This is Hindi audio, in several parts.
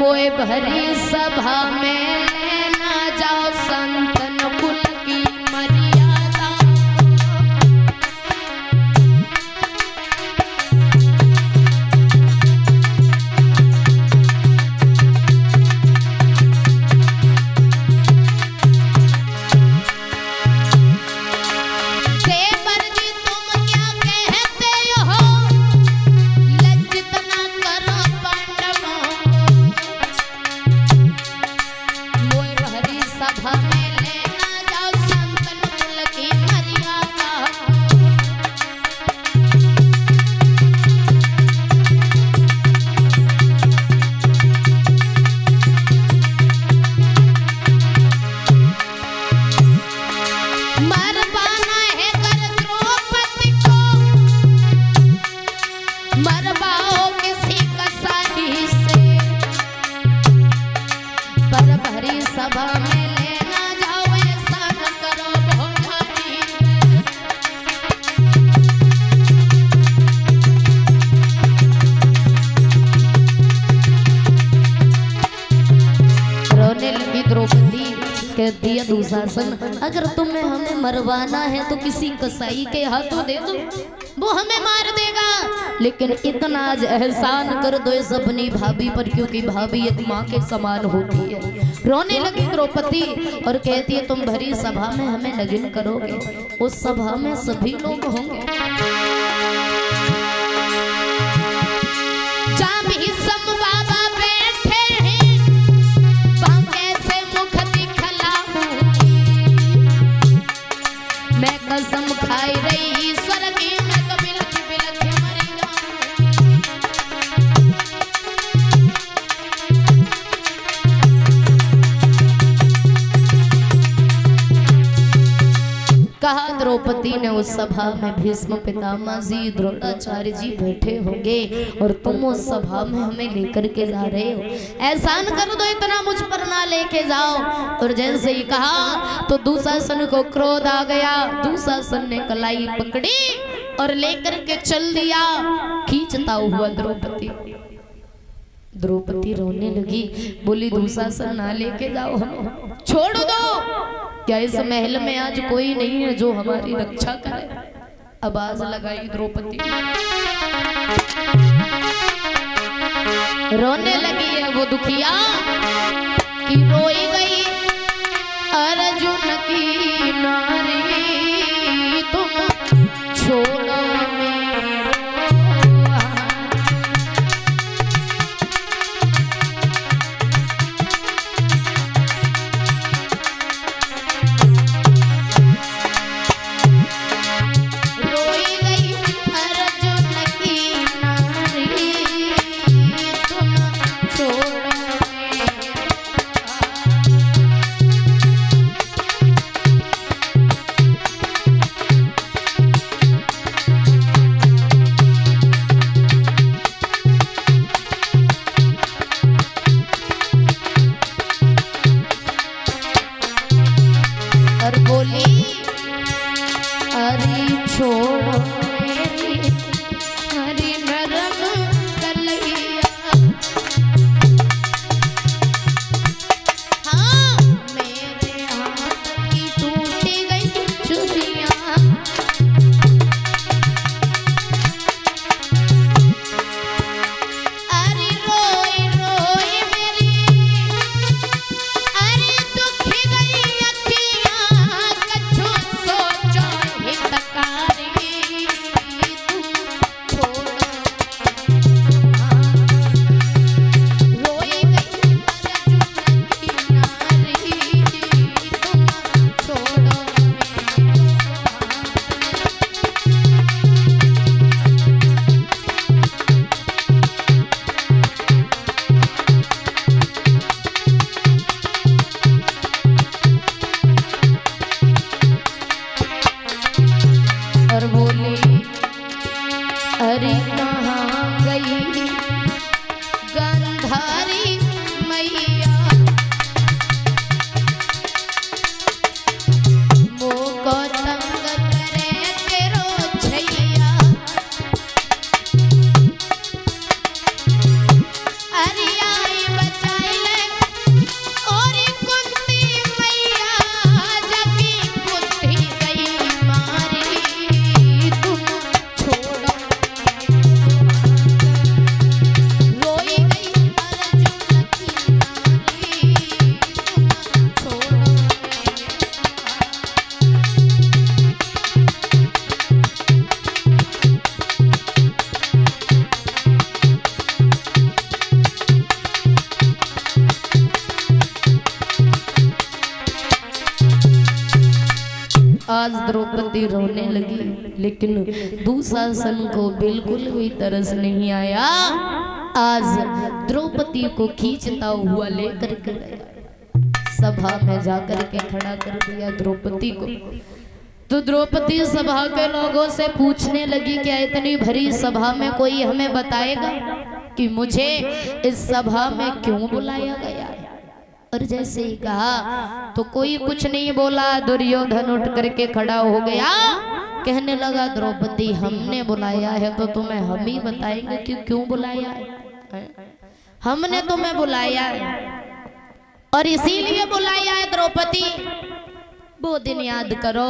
मोए भरी सभा में लेना जाओ संतन कुल की मर्यादा। देवर जी तुम क्या कहते हो, लज्जित न करो पांडवों। मोए भरी सभा में लेना जाओ संतन कुल की मर्यादा। मरवाना है कर द्रौपदी को, मरवाओ किसी कसाई से। पर भरी सभा में लेना जाओ ऐसा न करो भौजाई। रोने लगी द्रौपदी, कह दिया दुशासन अगर तुम्हें हमें मरवाना है तो किसी कसाई के हाथों दे दो, वो हमें मार देगा। लेकिन इतना आज एहसान कर दो इस अपनी भाभी पर, क्योंकि भाभी एक माँ के समान होती है। रोने लगी द्रौपदी और कहती है तुम भरी सभा में हमें नगिन करोगे, उस सभा में सभी लोग होंगे। जहाँ भीष्म बाबा बैठे हैं वहाँ कैसे मुख दिखलाऊंगी। मैं कसम खाई रही ईश्वर की, मैं तो बिलख बिलख मरी जाऊंगी। कहा द्रौपदी ने उस सभा में भीष्म पितामह जी द्रोणाचार्य जी बैठे होंगे और तुम उस सभा में हमें लेकर के जा रहे हो, एहसान कर दो इतना मुझ पर ना लेके जाओ। और जैसे ही कहा तो दुशासन को क्रोध आ गया। दुशासन ने कलाई पकड़ी और लेकर के चल दिया, खींचता हुआ द्रौपदी। द्रौपदी रोने लगी, बोली दुशासन ना लेके जाओ, हमें छोड़ दो। क्या इस महल में आज कोई नहीं है जो हमारी रक्षा करे? आवाज लगाई द्रौपदी, रोने लगी है वो दुखिया कि रोई गई अर्जुन की नारी, तुम छोड़ो बचाए द्रौपदी रोने लगी, लेकिन दुशासन को बिल्कुल भी तरस नहीं आया। आज द्रौपदी को खींचता हुआ लेकर के गया, सभा में जाकर के खड़ा कर दिया द्रौपदी को। तो द्रौपदी सभा के लोगों से पूछने लगी, क्या इतनी भरी सभा में कोई हमें बताएगा कि मुझे इस सभा में क्यों बुलाया गया? और जैसे ही कहा तो कोई कुछ नहीं बोला। दुर्योधन उठ करके खड़ा हो गया, कहने लगा, द्रौपदी हमने बुलाया है तो तुम्हें हम ही बताएंगे कि क्यों बुलाया है। हमने तुम्हें बुलाया है और इसीलिए बुलाया है द्रौपदी। वो दिन याद करो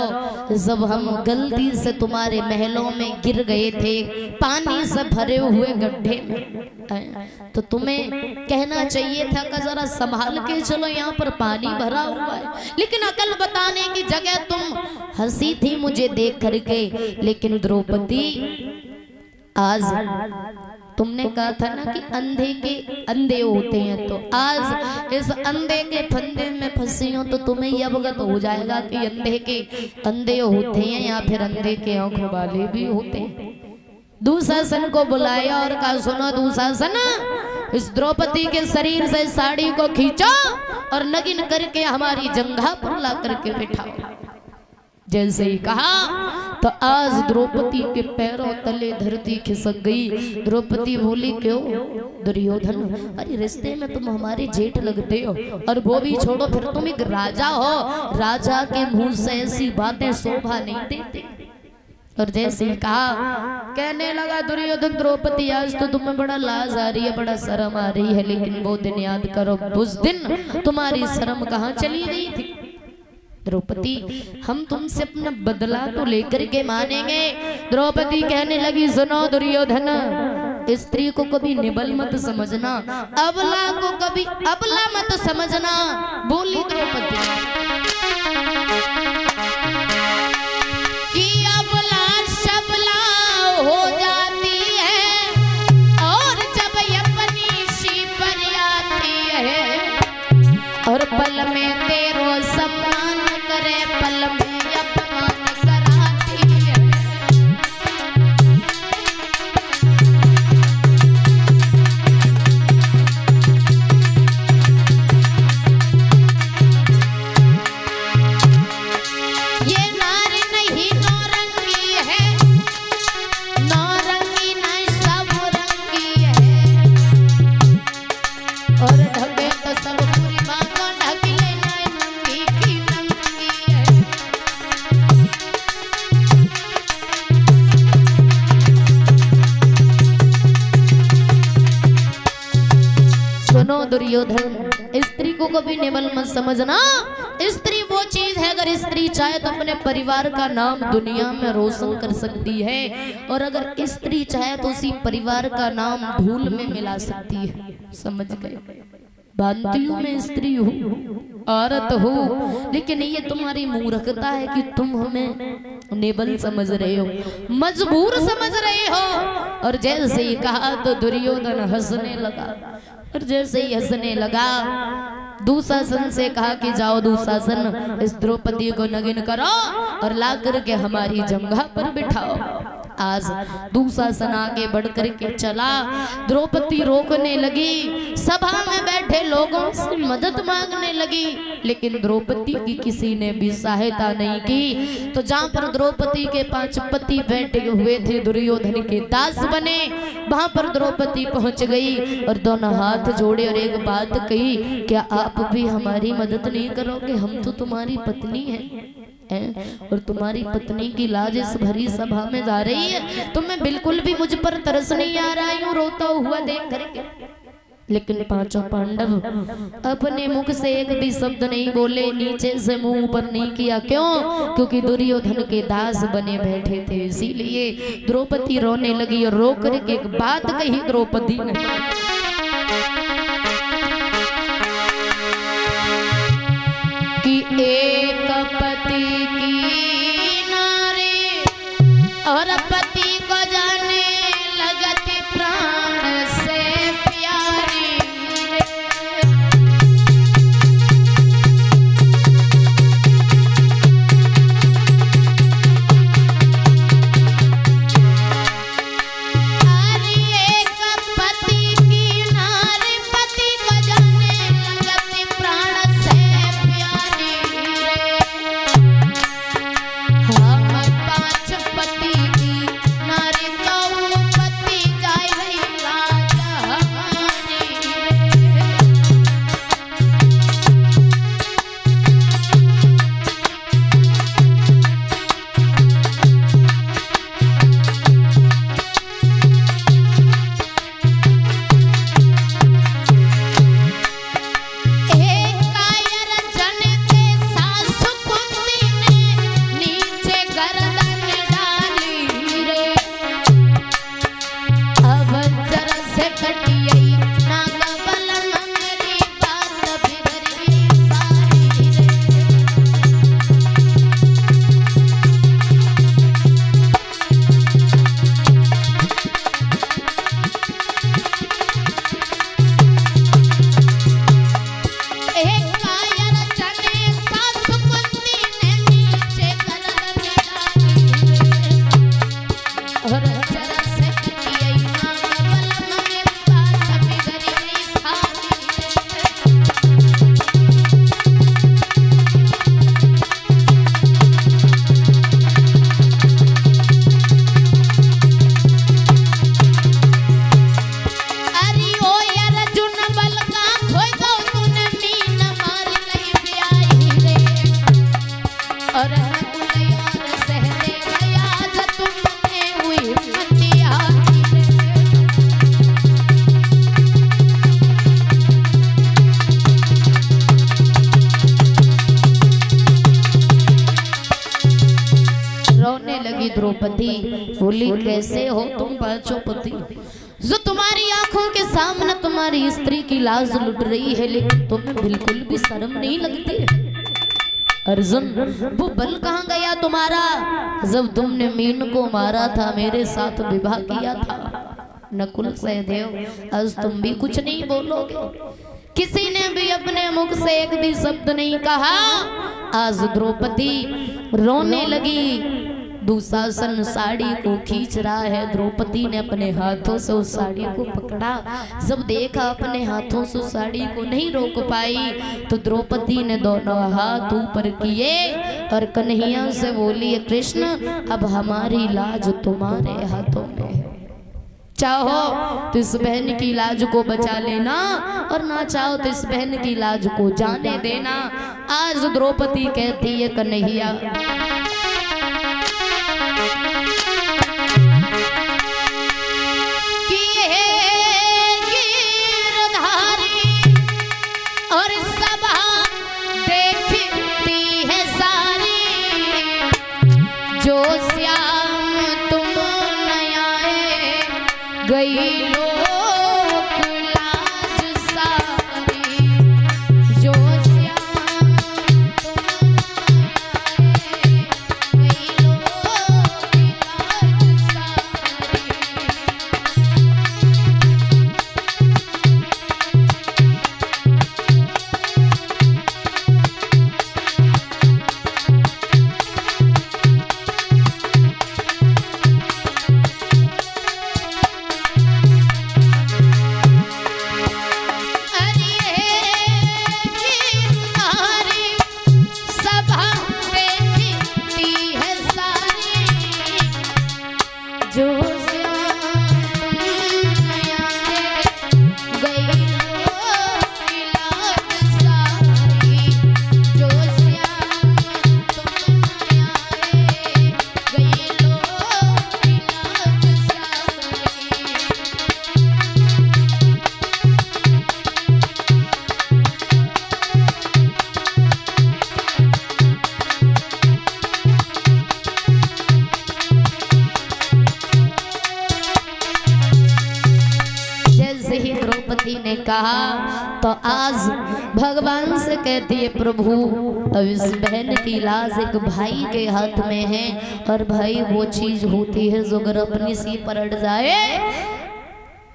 जब हम गलती से तुम्हारे महलों में गिर गए थे, पानी से भरे हुए गड्ढे में, तो तुम्हें कहना चाहिए था कि जरा संभाल के चलो, यहाँ पर पानी भरा हुआ है। लेकिन अकल बताने की जगह तुम हंसी थी मुझे देख करके। लेकिन द्रौपदी, आज तुमने कहा था ना कि अंधे के अंधे होते हैं, तो आज इस अंधे के फंदे में फंसी हो तो तुम्हें ये अवगत हो जाएगा कि अंधे के अंधे होते हैं या फिर अंधे के आंखों वाले भी होते हैं। दुशासन को बुलाया और कहा, सुनो दुशासन, इस द्रौपदी के शरीर से साड़ी को खींचो और नगिन करके हमारी जंघा पर ला करके बिठाओ। जैसे ही कहा तो आज द्रौपदी के पैरों तले धरती खिसक गई। द्रौपदी बोली, क्यों दुर्योधन? अरे रिश्ते में तुम हमारे जेठ लगते हो, और वो भी छोड़ो, फिर तुम एक राजा हो, राजा के मुंह से ऐसी बातें शोभा नहीं देते। और जैसे ही कहा, कहने लगा दुर्योधन, द्रौपदी आज तो तुम्हें बड़ा लाज आ रही है, बड़ा शर्म आ रही है, लेकिन वो दिन याद करो, उस दिन तुम्हारी शर्म कहाँ चली गई थी। द्रौपदी, हम तुमसे अपना बदला तो लेकर के मानेंगे। द्रौपदी कहने लगी, सुनो दुर्योधन, स्त्री को कभी निबल मत समझना, अबला को कभी अबला मत समझना। बोली द्रौपदी कि अबला सबला हो जाती है, और जब अपनी सी पर आती है, और पल में तेरो सम्मान करे, पल में अपमान कराती है। ये नारी नहीं नौरंगी है, नौरंगी नहीं सब रंगी है, और ढके तो सब पूरी मांगो ढक ले नंगी की नंगी है। सुनो दुर्योधन, स्त्री को कभी निबल मत समझना। स्त्री वो चीज है, अगर स्त्री चाहे तो अपने परिवार का नाम दुनिया में रोशन कर सकती है, और अगर स्त्री चाहे तो उसी परिवार का नाम धूल में मिला सकती है। समझ गए? बांतियों में स्त्री हो, औरत हो, लेकिन ये तुम्हारी मूर्खता है कि तुम हमें नेबल समझ रहे हो, मजबूर समझ रहे हो। और जैसे ही कहा तो दुर्योधन हंसने लगा, और जैसे ही हंसने लगा दुशासन से कहा कि जाओ दुशासन, इस द्रौपदी को नगिन करो और ला करके हमारी जंघा पर बिठाओ। आज दुशासन आगे बढ़ करके चला, द्रौपदी रोकने लगी, सभा में बैठे लोगों से मदद मांगने लगी, लेकिन द्रौपदी की किसी ने भी सहायता नहीं की। तो जहाँ पर द्रौपदी के 5 पति बैठे हुए थे, दुर्योधन के दास बने, वहां पर द्रौपदी पहुंच गई और दोनों हाथ जोड़े और एक बात कही, क्या आप भी हमारी मदद नहीं करोगे? हम तो तुम्हारी पत्नी हैं, और तुम्हारी पत्नी की लाज इस भरी सभा में जा रही है, तुम्हें बिल्कुल भी मुझ पर तरस नहीं आ रहा, यूं रोता हुआ देख करके। लेकिन 5 पांडव अपने मुख से एक भी शब्द नहीं बोले, नीचे से मुंह ऊपर नहीं किया। क्यों? क्योंकि दुर्योधन के दास बने बैठे थे, इसीलिए द्रौपदी रोने लगी और रो करके एक बात कही द्रौपदी ने, कि एक पति की नारी और पति को जाने लगती प्राण से प्यारी, द्रौपदी बोली कैसे हो तुम पांचोपति, जो तुम्हारी आंखों के सामने तुम्हारी स्त्री की लाज लुट रही है, लेकिन तुम्हें बिल्कुल भी शर्म नहीं लगती। अर्जुन वो बल कहाँ गया तुम्हारा जब तुमने मीन को मारा था, मेरे साथ विवाह किया था। नकुल सहदेव आज तुम भी कुछ नहीं बोलोगे, किसी ने भी अपने मुख से एक भी शब्द नहीं कहा। आज द्रौपदी रोने लगी। दुशासन साड़ी को खींच रहा है, द्रौपदी ने अपने हाथों से उस साड़ी को पकड़ा। जब देखा अपने हाथों से उस साड़ी को नहीं रोक पाई, तो द्रौपदी ने दोनों हाथ ऊपर किए और कन्हैया से बोली, कृष्ण अब हमारी लाज तुम्हारे हाथों में है, चाहो तो इस बहन की लाज को बचा लेना और ना चाहो तो इस बहन की लाज को जाने देना। आज द्रौपदी कहती है कन्हैया कि हे गिरधारी और सभा देखती है सारी, जो श्याम तुम नया गई लोक लाज सारी, जो श्याम तुम गई लोक लाज सारी। ने कहा तो आज भगवान से कहती है प्रभु अब इस बहन की लाज एक भाई के हाथ में है, और भाई वो चीज होती है जो अगर अपनी सी पर अड़ जाए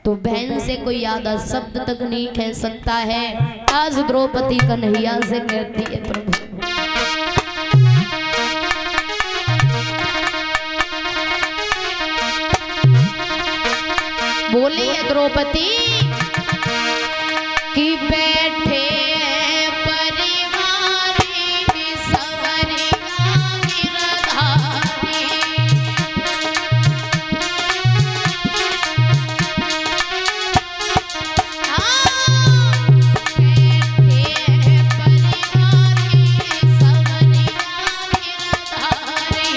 तो बहन से कोई आधा शब्द तक नहीं कह सकता है। आज द्रौपदी कन्हैया से कहती है प्रभु बोली है द्रौपदी कि बैठे परिवारी सवरिया गिरधारी, बैठे परिवारी सवरिया गिरधारी।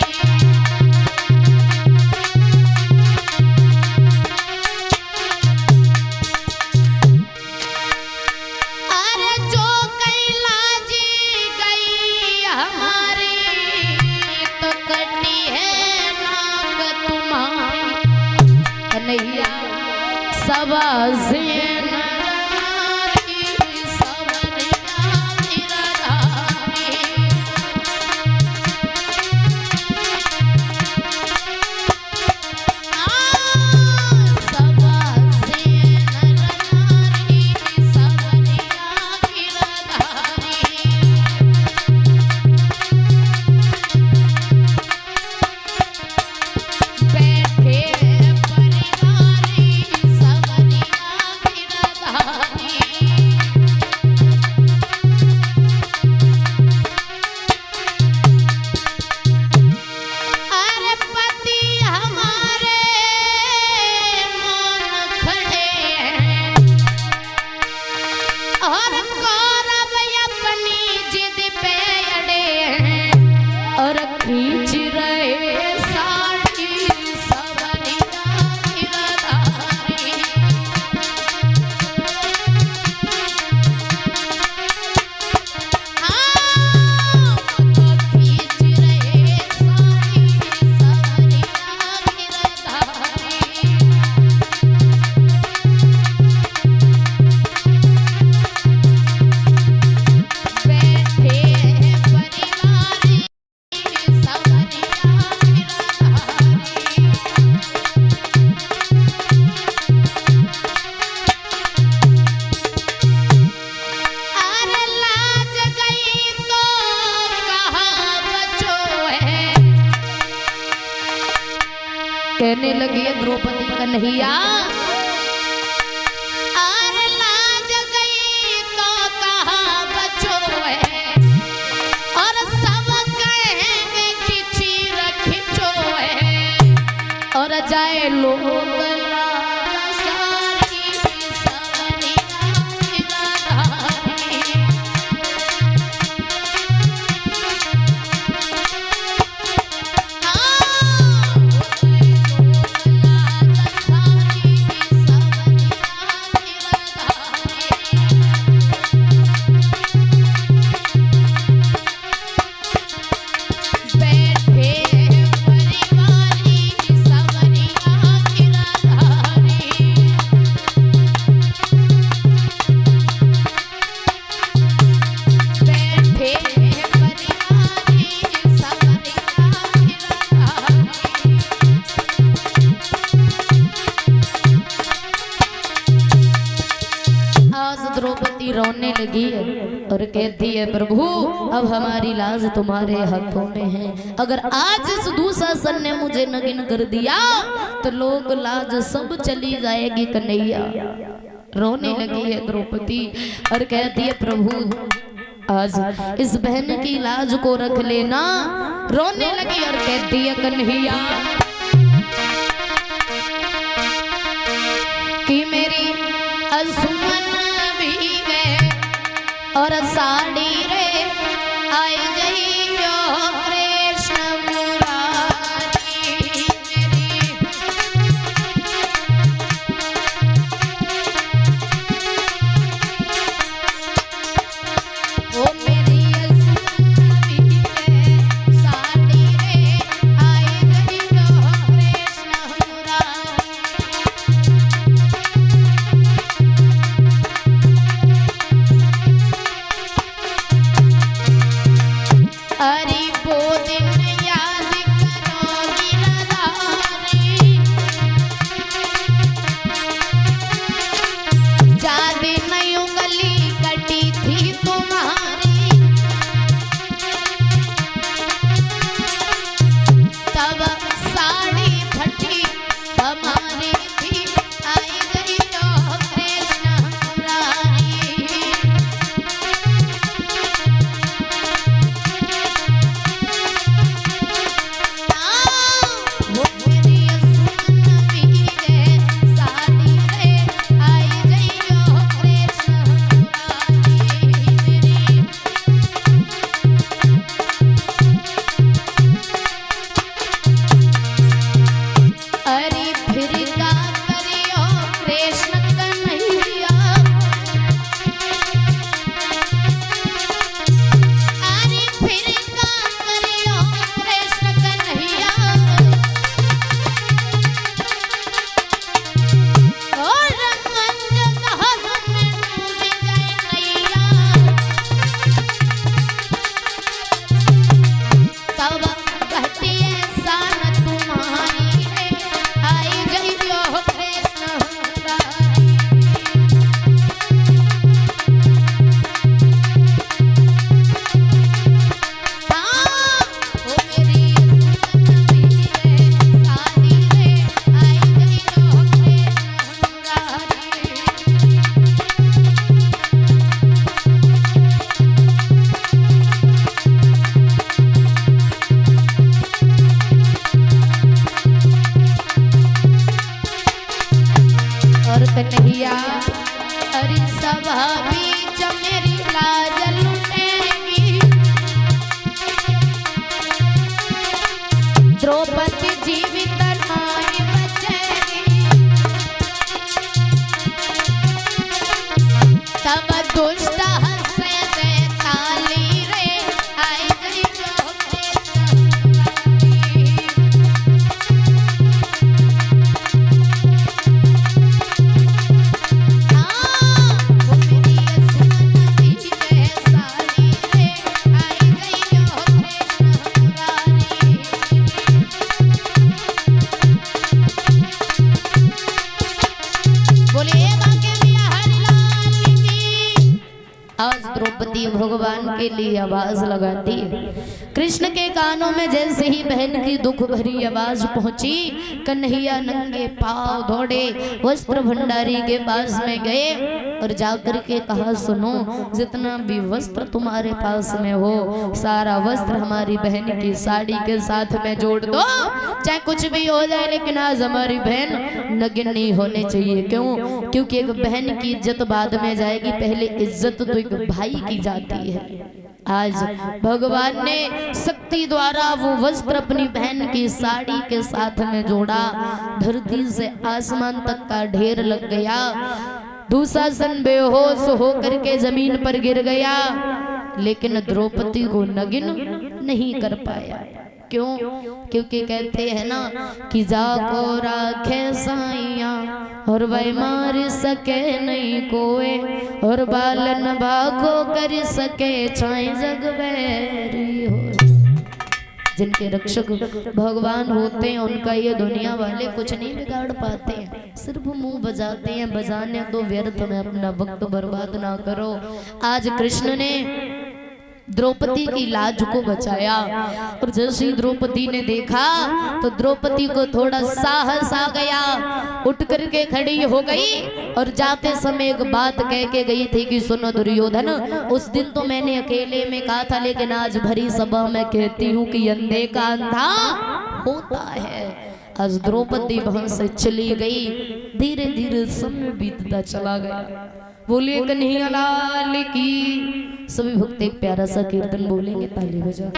कन्हैया आर लाज गई तो कहाँ बचोए और सब कहेंगे खिची रखिचोए और जाए लोग रोने लगी है और कहती है प्रभु अब हमारी लाज तुम्हारे हाथों में है। अगर आज इस दुशासन ने मुझे नगिन कर दिया तो लोग लाज सब चली जाएगी कन्हैया। रोने लगी है द्रौपदी और कहती है प्रभु आज इस बहन की लाज को रख लेना। रोने लगी और कहती है कन्हैया कि मेरी असुमन और साड़ी रे आई जइयो कृष्ण मुरारी मेरी ओ मेरी असुमन साड़ी रे आई जइयो कृष्ण मुरारी। अरे वो दिन याद करो गिरधारी जादे नयों गली कटी थी तुम्हारी तब साड़ी फटी हमारी थी आई गई तो कृष्ण मुरारी। कन्हैया अरे सभा बीच मेरी लाज लुटेगी द्रौपदी जीवित नहीं बचेगी तब दुष्ट हंसे दे ताली रे आई गई Yes. द्रौपदी भगवान के लिए आवाज लगाती है। कृष्ण के कानों में जैसे ही बहन की दुख भरी आवाज पहुंची, कन्हैया नंगे पांव दौड़े वस्त्र भंडारी के पास में गए और जाकर के कहा, सुनो, जितना भी वस्त्र तुम्हारे पास में हो सारा वस्त्र हमारी बहन की साड़ी के साथ में जोड़ दो, चाहे कुछ भी हो जाए, लेकिन आज हमारी बहन नग्न नहीं होने चाहिए। क्यों? क्योंकि एक बहन की इज्जत बाद में जाएगी, पहले इज्जत तो एक भाई की जाती है। आज भगवान ने शक्ति द्वारा वो वस्त्र अपनी बहन की साड़ी के साथ में जोड़ा, धरती से आसमान तक का ढेर लग गया। दुशासन बेहोश होकर के जमीन पर गिर गया, लेकिन द्रौपदी को नग्न नहीं कर पाया। क्यों? क्योंकि कहते हैं ना कि जाको राखे साइया और वह मार सके नहीं कोए, और बालन भागो कर सके चाहे जग बैरी हो। जिनके रक्षक भगवान होते हैं उनका ये दुनिया वाले कुछ नहीं बिगाड़ पाते हैं, सिर्फ मुंह बजाते हैं। बजाने तो व्यर्थ में अपना वक्त बर्बाद ना करो। आज कृष्ण ने द्रौपदी की लाज को बचाया, और जैसे ही द्रौपदी ने देखा तो द्रौपदी को थोड़ा साहस आ गया, उठ करके खड़ी हो गई और जाते समय एक बात कह के गई थी कि सुनो दुर्योधन, उस दिन तो मैंने अकेले में कहा था, लेकिन आज भरी सभा में कहती हूँ कि अंधे का अंधा होता है। आज द्रौपदी वहां से चली गई, धीरे धीरे समय बीतता चला गया। बोलिए कन्हैया लाल की। सभी भक्त एक प्यारा सा कीर्तन बोलेंगे, ताली बजा।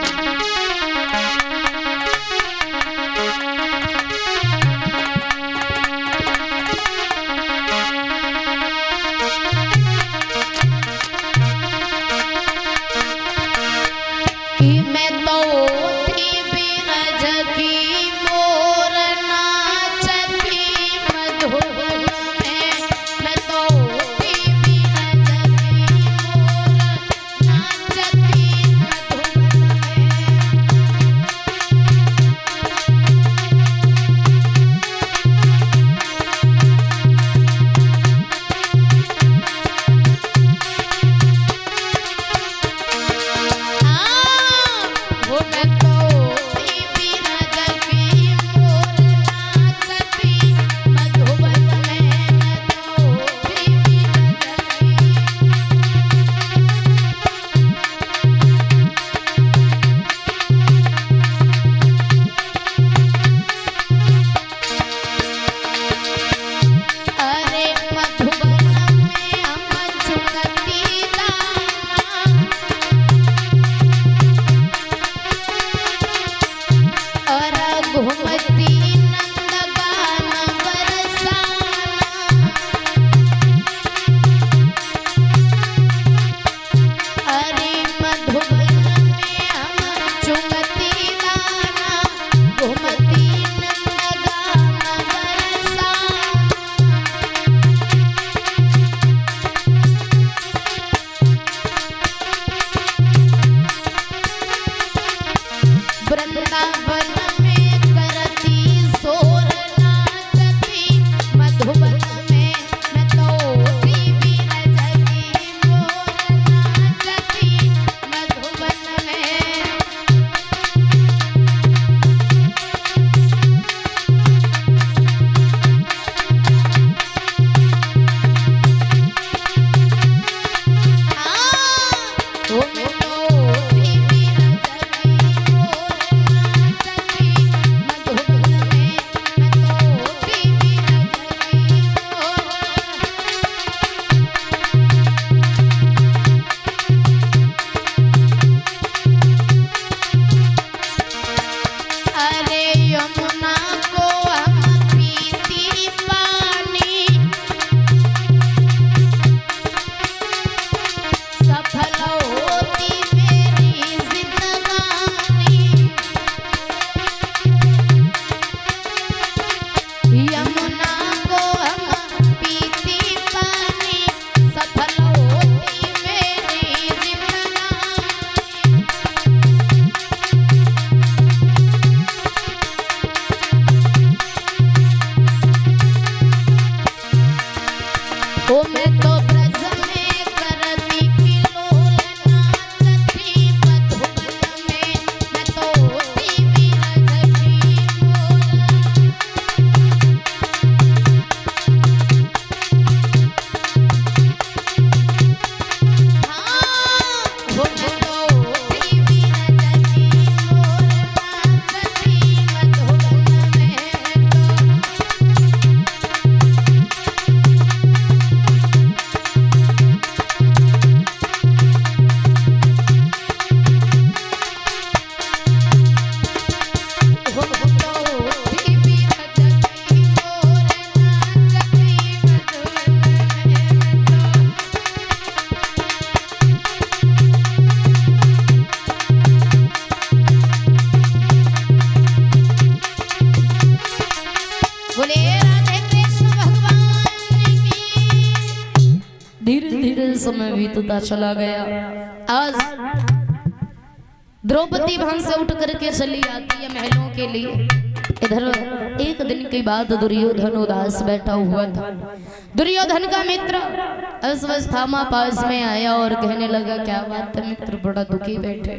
समय बीतता चला गया। आज द्रौपदी वहां से उठ करके चली आती है महलों के लिए। इधर एक दिन की बात, दुर्योधन उदास बैठा हुआ था। दुर्योधन का मित्र अश्वत्थामा पास में आया और कहने लगा, क्या बात है मित्र, बड़ा दुखी बैठे,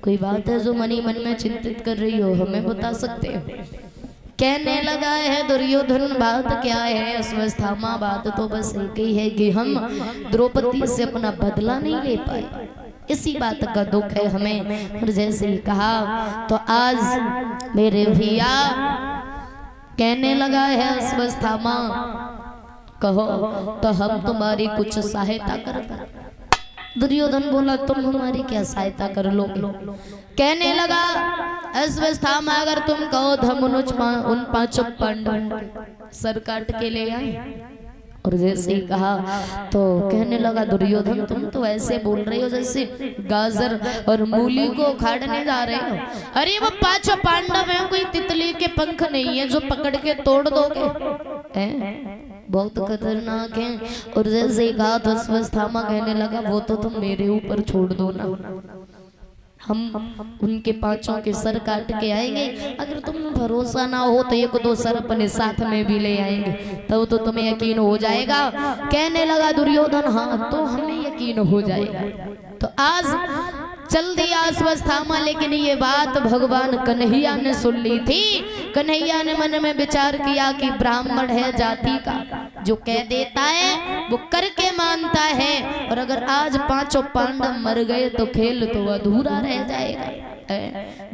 कोई बात है जो मनी मन में चिंतित कर रही हो, हमें बता सकते हो? कहने लगा है दुर्योधन, बात क्या है अश्वत्थामा? बात तो बस एक ही है कि हम द्रौपदी से अपना बदला नहीं ले पाए, इसी बात का दुख है हमें। और जैसे ही कहा तो आज मेरे भैया कहने लगा है अश्वत्थामा, कहो तो हम तुम्हारी कुछ सहायता कर। दुर्योधन बोला, तुम हमारी क्या सहायता कर लोगे? कहने लगा अश्वत्थामा, अगर तुम कहो तो हम उन पांचों पांडवों सर काट के ले आए। और जैसे ही कहा तो कहने लगा दुर्योधन, तुम तो ऐसे बोल रहे हो जैसे गाजर और मूली को उखाड़ने जा रहे हो। अरे वो पांचों पांडव हैं, कोई तितली के पंख नहीं है जो पकड़ के तोड़ दोगे, बहुत खतरनाक है। और जैसे ही कहा तो अश्वत्थामा कहने लगा, वो तो तुम मेरे ऊपर छोड़ दो ना, हम उनके पांचों के सर काट के आएंगे। अगर तुम भरोसा ना हो तो एक दो सर अपने साथ में भी ले आएंगे, तब तो तुम्हें यकीन हो जाएगा। कहने लगा दुर्योधन, हाँ तो हमें यकीन हो जाएगा। तो आज चल दिया अश्वत्थामा, लेकिन ये बात भगवान कन्हैया ने सुन ली थी। कन्हैया ने मन में विचार किया कि ब्राह्मण है जाति का, जो कह देता है वो करके मानता है, और अगर आज पांचों पांडव मर गए तो खेल तो अधूरा रह जाएगा।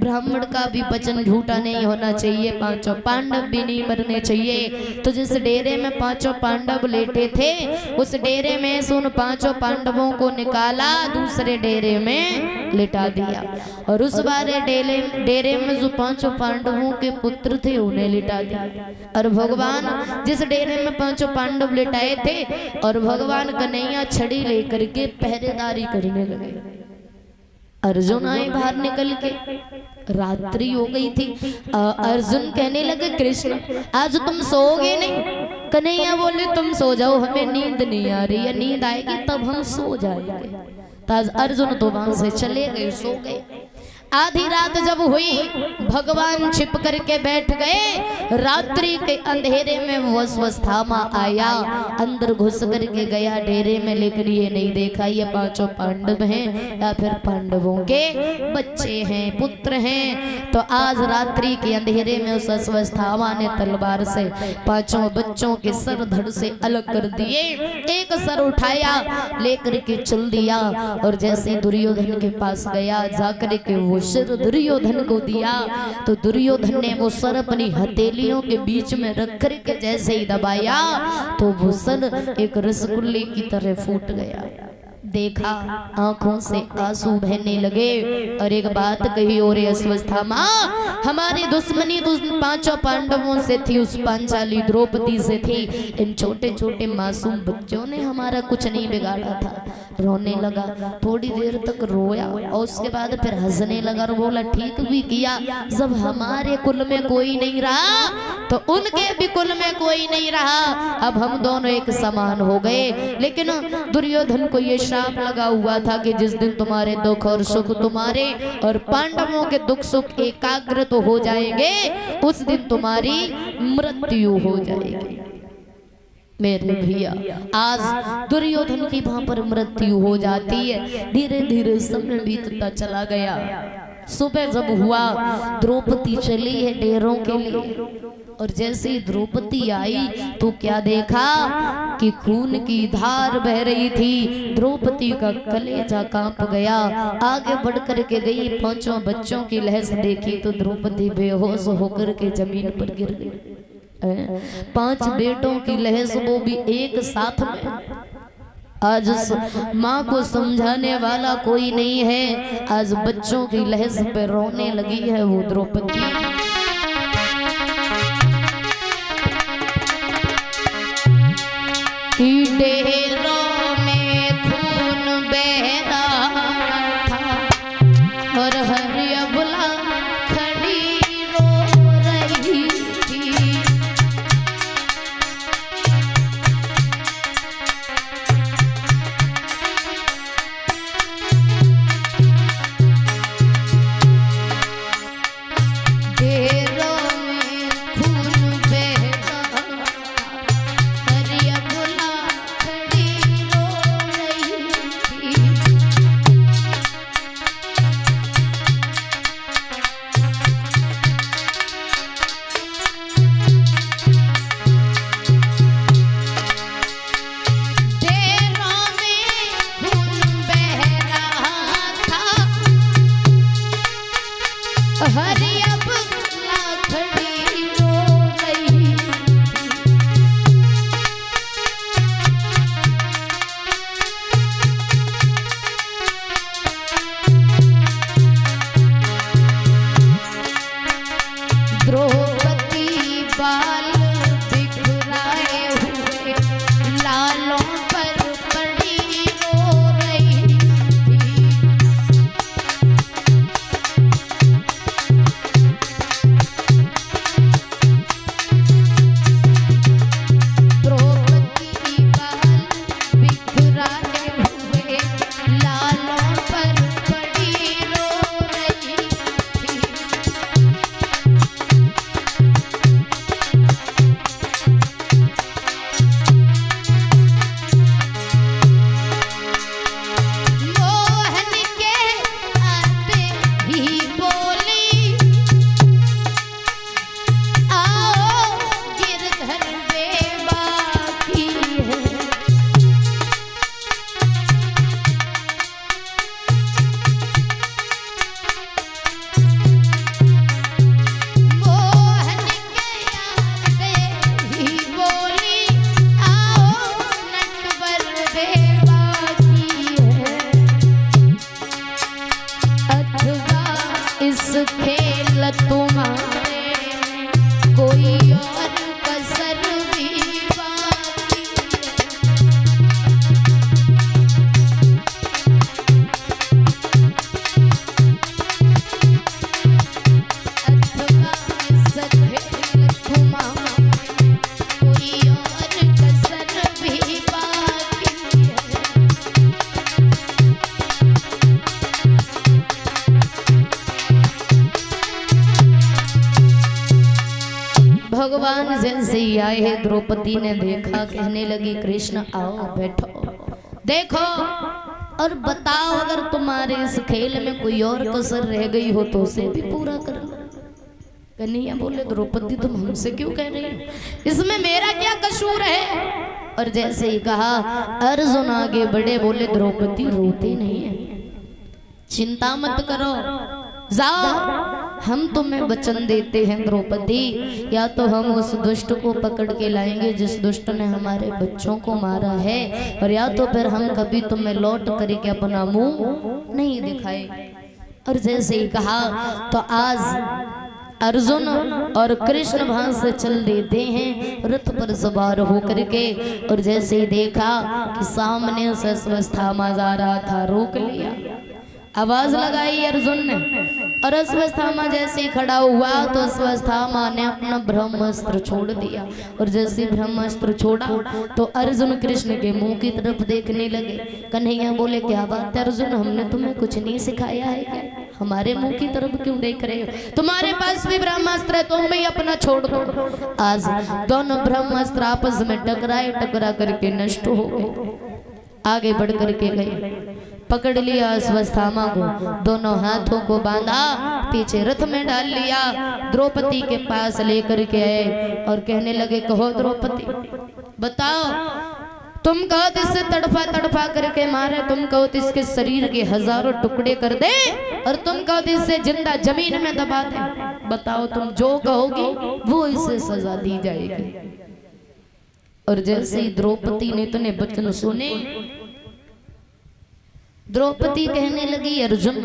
ब्राह्मण का भी वचन झूठा नहीं होना चाहिए, पांचों पांडव भी नहीं मरने चाहिए। तो जिस डेरे में पांचों पांडव लेटे थे, उस डेरे में से उन पांचों पांडवों को निकाला, दूसरे डेरे में लिटा दिया, और उस बारे डेरे में जो पांचों पांडवों के पुत्र थे उन्हें लिटा दिया। और भगवान जिस डेरे में पांचों पांडव लिटाए थे, और भगवान कन्हैया छड़ी लेकर के पहरेदारी करने लगे। अर्जुन आए बाहर निकल के, रात्रि हो गई थी। अर्जुन कहने लगे, कृष्ण आज तुम सोओगे नहीं? कन्हैया बोले, तुम सो जाओ, हमें नींद नहीं आ रही है, नींद आएगी तब हम सो जाएंगे। तो अर्जुन तो वहां से चले गए, सो गए। आधी रात जब हुई, भगवान छिप करके बैठ गए। रात्रि के अंधेरे में वो अश्वत्थामा आया, अंदर घुस करके गया डेरे में, लेकिन ये नहीं देखा ये पांचों पांडव हैं या फिर पांडवों के बच्चे हैं, पुत्र हैं। तो आज रात्रि के अंधेरे में उस अश्वत्थामा ने तलवार से पांचों बच्चों के सर धड़ से अलग कर दिए। एक सर उठाया, लेकर के चल दिया, और जैसे दुर्योधन के पास गया, जाकर के वो सिर दुर्योधन को दिया। तो दुर्योधन ने वो सर अपनी हथेलियों के बीच में रख कर के जैसे ही दबाया, तो वो सर एक रसगुल्ले की तरह फूट गया। देखा, आंखों से आंसू बहने लगे, और एक बात कही, और अश्वत्थामा, हमारी दुश्मनी तो पांचों पांडवों से थी, उस पांचाली द्रौपदी से थी। इन छोटे छोटे मासूम बच्चों ने हमारा कुछ नहीं बिगाड़ा था। रोने लगा, थोड़ी देर तक रोया, और उसके बाद फिर हंसने लगा और बोला, ठीक भी किया, जब हमारे कुल में कोई नहीं रहा तो उनके भी कुल में कोई नहीं रहा, अब हम दोनों एक समान हो गए। लेकिन दुर्योधन को ये श्राप लगा हुआ था कि जिस दिन तुम्हारे दुख और सुख तुम्हारे और पांडवों के दुख सुख एकाग्र तो हो जाएंगे, उस दिन तुम्हारी मृत्यु हो जाएगी। मेरे भैया, आज दुर्योधन की वहां पर मृत्यु हो जाती है। धीरे धीरे समय बीतता चला गया। सुबह जब हुआ, द्रौपदी चली है डेरों के लिए, और जैसे ही द्रौपदी आई तो क्या देखा कि खून की धार बह रही थी। द्रौपदी का कलेजा कांप गया। आगे बढ़ कर के गई, पांचों बच्चों की लहस देखी तो द्रौपदी बेहोश होकर के जमीन पर गिर गई। 5 बेटों की लहस, वो भी एक साथ में। आज माँ को समझाने वाला कोई नहीं है, आज बच्चों की लहस पे रोने लगी है वो द्रौपदी। डेरों में खून बह रहा था, और हरियबला खड़ी रो रही थी। आए हैं। द्रौपदी ने देखा, कहने लगी कृष्ण आओ बैठो, देखो और बताओ अगर तुम्हारे इस खेल में कोई और कसर रह गई हो तो उसे भी पूरा कर लो। कन्हैया बोले द्रौपदी तुम हमसे क्यों कह रही हो, इसमें मेरा क्या कसूर है। और जैसे ही कहा अर्जुन आगे बढ़े, बोले द्रौपदी रोती नहीं है, चिंता मत करो, जाओ हम तुम्हें वचन देते हैं द्रौपदी, या तो हम उस दुष्ट को पकड़ के लाएंगे जिस दुष्ट ने हमारे बच्चों को मारा है, और या तो फिर हम कभी तुम्हें लौट करके अपना मुंह नहीं दिखाए। और जैसे ही कहा तो आज अर्जुन और कृष्ण वहां से चल देते हैं रथ पर सवार होकर के। और जैसे ही देखा कि सामने से अश्वत्थामा जा रहा था, रोक लिया, आवाज लगाई अर्जुन ने। और अश्वत्थामा जैसे ही खड़ा हुआ तो अश्वत्थामा ने अपना ब्रह्मास्त्र छोड़ दिया। और जैसे ब्रह्मास्त्र छोड़ा तो अर्जुन कृष्ण के मुंह की तरफ देखने लगे। कन्हैया बोले क्या बात है अर्जुन, हमने तुम्हें कुछ नहीं सिखाया है क्या, हमारे मुंह की तरफ क्यों देख रहे हो, तुम्हारे पास भी ब्रह्मास्त्र है, तुम भी अपना छोड़ दो। आज दोनों ब्रह्मास्त्र आपस में टकराए, टकरा करके नष्ट हो गए। आगे बढ़ करके गए, पकड़ लिया अश्वत्थामा को, दोनों हाथों को बांधा, पीछे रथ में डाल लिया, द्रौपदी के पास लेकर के आए और कहने लगे कहो द्रौपदी बताओ, तुम कहो तो इससे तड़फा तड़फा करके मारे, तुम कहो तो इसके शरीर के हजारों टुकड़े कर दे, और तुम कहो तो इससे जिंदा जमीन में दबा दे, बताओ तुम जो कहोगी वो इसे सजा दी जाएगी। और जैसे ही द्रौपदी ने इतने वचन सुने, द्रौपदी कहने लगी अर्जुन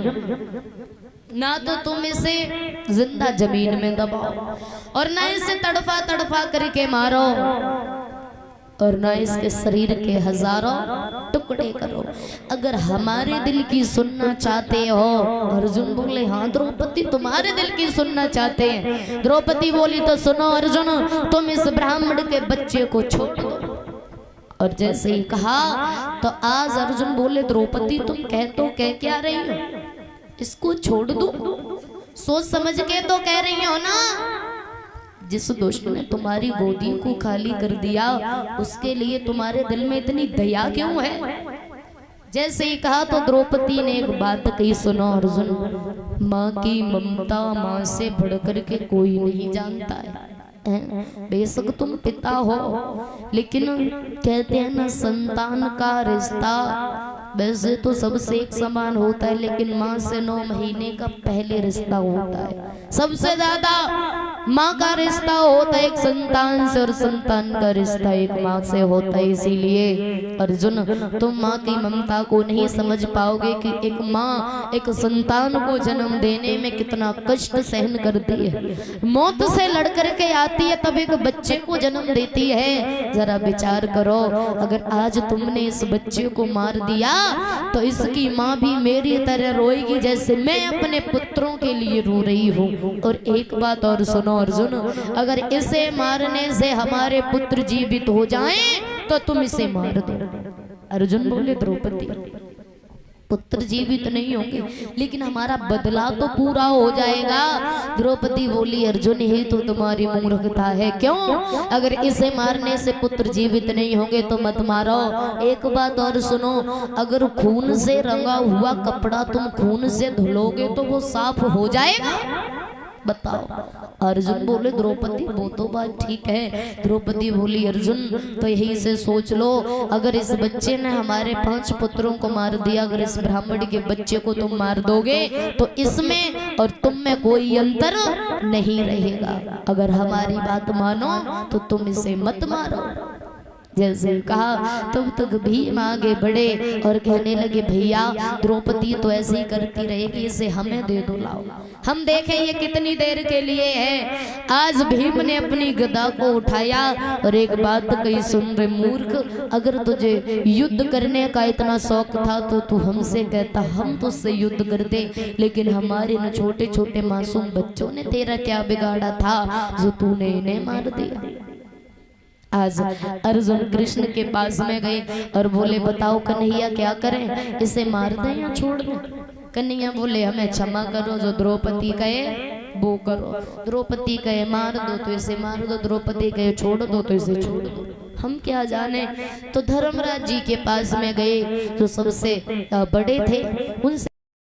ना तो तुम इसे जिंदा जमीन में दबाओ, और ना इसे तड़फा तड़फा करके मारो, और ना इसके शरीर के हजारों टुकड़े करो। अगर हमारे दिल की सुनना चाहते हो, अर्जुन बोले हाँ द्रौपदी तुम्हारे दिल की सुनना चाहते हैं। द्रौपदी बोली तो सुनो अर्जुन, तुम इस ब्राह्मण के बच्चे को छोड़ दो। और जैसे ही कहा तो आज अर्जुन बोले द्रौपदी तुम कह क्या रही हो, इसको छोड़ दो, सोच समझ के तो कह रही हो ना। जिस दुष्ट ने तुम्हारी गोदी को खाली कर दिया उसके लिए तुम्हारे दिल में इतनी दया क्यों है। जैसे ही कहा तो द्रौपदी ने एक बात कही, सुनो अर्जुन, माँ की ममता माँ से बढ़कर के कोई नहीं जानता है। बेशक तुम पिता हो, लेकिन कहते हैं ना संतान का रिश्ता वैसे तो सबसे एक समान होता है, लेकिन माँ से 9 महीने का पहले रिश्ता होता है। सबसे ज्यादा माँ का रिश्ता होता है एक संतान से, और संतान का रिश्ता एक माँ से होता है। इसीलिए अर्जुन तुम माँ की ममता को नहीं समझ पाओगे कि एक माँ एक संतान को जन्म देने में कितना कष्ट सहन करती है, मौत से लड़ करके आती है तब एक बच्चे को जन्म देती है। जरा विचार करो, अगर आज तुमने इस बच्चे को मार दिया तो इसकी माँ भी मेरी तरह रोएगी जैसे मैं अपने पुत्रों के लिए रो रही हूँ। और एक बात और सुनो अर्जुन, अगर इसे मारने से हमारे पुत्र जीवित हो जाएं तो तुम इसे मार दो। अर्जुन बोले द्रौपदी पुत्र जीवित नहीं होंगे लेकिन हमारा बदला तो पूरा हो जाएगा। द्रौपदी बोली अर्जुन ही तो तुम्हारी मूर्खता है, क्यों? अगर इसे मारने से पुत्र जीवित नहीं होंगे तो मत मारो। एक बात और सुनो, अगर खून से रंगा हुआ कपड़ा तुम खून से धुलोगे तो वो साफ हो जाएगा, बताओ। अर्जुन बोले द्रौपदी वो तो बात ठीक है। द्रौपदी बोली अर्जुन तो यही से सोच लो, अगर इस बच्चे ने हमारे 5 पुत्रों को मार दिया, अगर इस ब्राह्मण के बच्चे को तुम मार दोगे तो इसमें और तुम में कोई अंतर नहीं रहेगा। अगर हमारी बात मानो तो तुम इसे मत मारो। जैसे कहा तब तक भीम आगे बढ़े और कहने लगे भैया द्रौपदी तो ऐसे ही करती रहेगी, इसे हमें दे दो, लाओ हम देखें ये कितनी देर के लिए है। आज भीम ने अपनी गदा को उठाया और एक बात कही, सुन रे मूर्ख, अगर तुझे युद्ध करने का इतना शौक था तो तू हमसे कहता, हम तुझसे युद्ध करते, लेकिन हमारे न छोटे छोटे मासूम बच्चों ने तेरा क्या बिगाड़ा था जो तूने इन्हें मार दिया। आज अर्जुन कृष्ण के पास में गए और बोले बताओ कन्हैया क्या करें, इसे मार दें या छोड़ दें? कन्हैया बोले हमें क्षमा करो, जो द्रौपदी कहे वो करो। द्रौपदी कहे मार दो तो इसे मार दो, द्रौपदी कहे छोड़ दो तो इसे छोड़ दो, हम क्या जाने। तो धर्मराज जी के पास में गए जो सबसे बड़े थे, उनसे